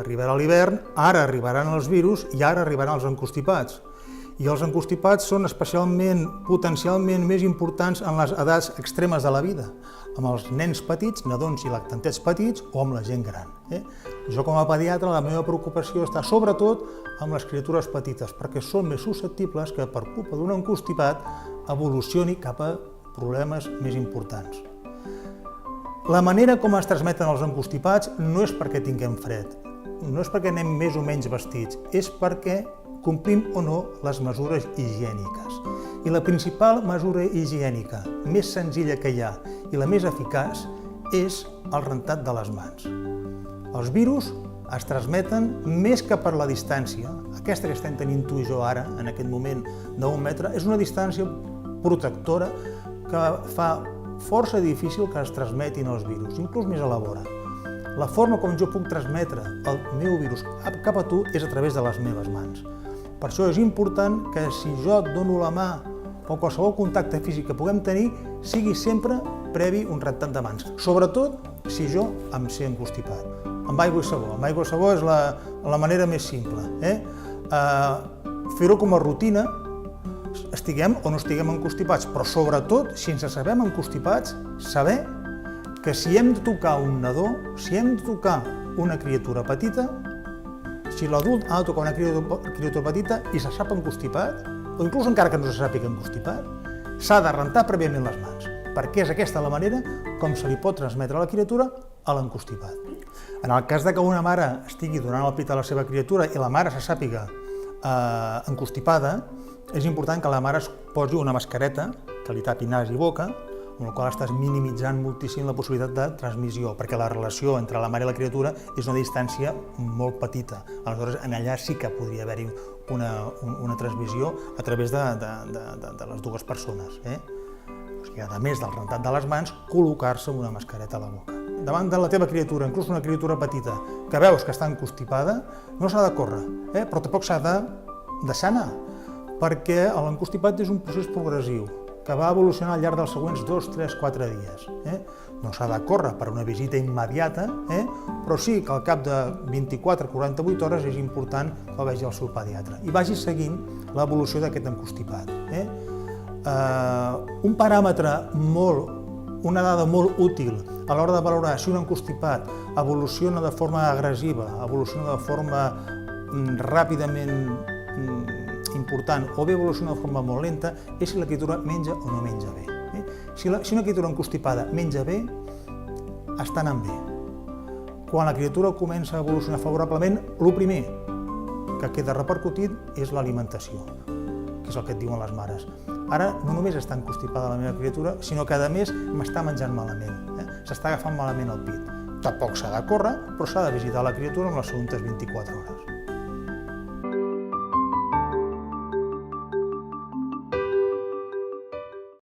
arribarà l'hivern, ara arribaran els virus i ara arribaran els encostipats. I els encostipats són potencialment més importants en les edats extremes de la vida, amb els nens petits, nadons i lactantets petits o amb la gent gran. Jo com a pediatre la meva preocupació està sobretot amb les criatures petites, perquè són més susceptibles que per culpa d'un encostipat evolucioni cap a problemes més importants. La manera com es transmeten els encostipats no és perquè tinguem fred, no és perquè anem més o menys vestits, és perquè complim o no les mesures higièniques. I la principal mesura higiènica més senzilla que hi ha i la més eficaç és el rentat de les mans. Els virus es transmeten més que per la distància. Aquesta que estem tenint tu i jo ara, en aquest moment d'1 metre, és una distància protectora que fa força difícil que es transmetin els virus, inclús més a la vora. La forma com jo puc transmetre el meu virus cap a tu és a través de les meves mans. Per això és important que si jo et dono la mà o qualsevol contacte físic que puguem tenir sigui sempre previ un rentat de mans, sobretot si jo em sé encostipat. Amb aigua i sabó. Amb aigua i sabó és la manera més simple. Fer-ho com a rutina, estiguem o no estiguem encostipats, però sobretot, si ens sabem encostipats, saber que si hem de tocar un nadó, si hem de tocar una criatura petita, si l'adult ha de tocar una criatura petita i se sap encostipat, o inclús encara que no se sàpiga encostipat, s'ha de rentar prèviament les mans, perquè és aquesta la manera com se li pot transmetre a la criatura a l'encostipat. En el cas que una mare estigui donant el pit a la seva criatura i la mare se sàpiga encostipada, és important que la mare es posi una mascareta que li tapi nas i boca, amb la qual estàs minimitzant moltíssim la possibilitat de transmissió, perquè la relació entre la mare i la criatura és una distància molt petita. Aleshores, allà sí que podria haver-hi una transmissió a través de les dues persones. O sigui, a més del rentat de les mans, col·locar-se una mascareta a la boca. Davant de la teva criatura, inclús una criatura petita, que veus que està encostipada, no s'ha de córrer, però tampoc s'ha de deixar anar, perquè l'encostipat és un procés progressiu que va evolucionar al llarg dels següents 2, 3, 4 dies. No s'ha de córrer per una visita immediata, però sí que al cap de 24-48 hores és important que el vegi el seu pediatre i vagi seguint l'evolució d'aquest encostipat. Un paràmetre una dada molt útil a l'hora de valorar si un encostipat evoluciona de forma agressiva, evoluciona de forma ràpidament important o bé evoluciona de forma molt lenta és si la criatura menja o no menja bé. Si una criatura encostipada menja bé, està anant bé. Quan la criatura comença a evolucionar favorablement, el primer que queda repercutit és l'alimentació, que és el que et diuen les mares. Ara no només està encostipada la meva criatura, sinó que a més m'està menjant malament, s'està agafant malament el pit. Tampoc s'ha de córrer, però s'ha de visitar la criatura en les següents 24 hores.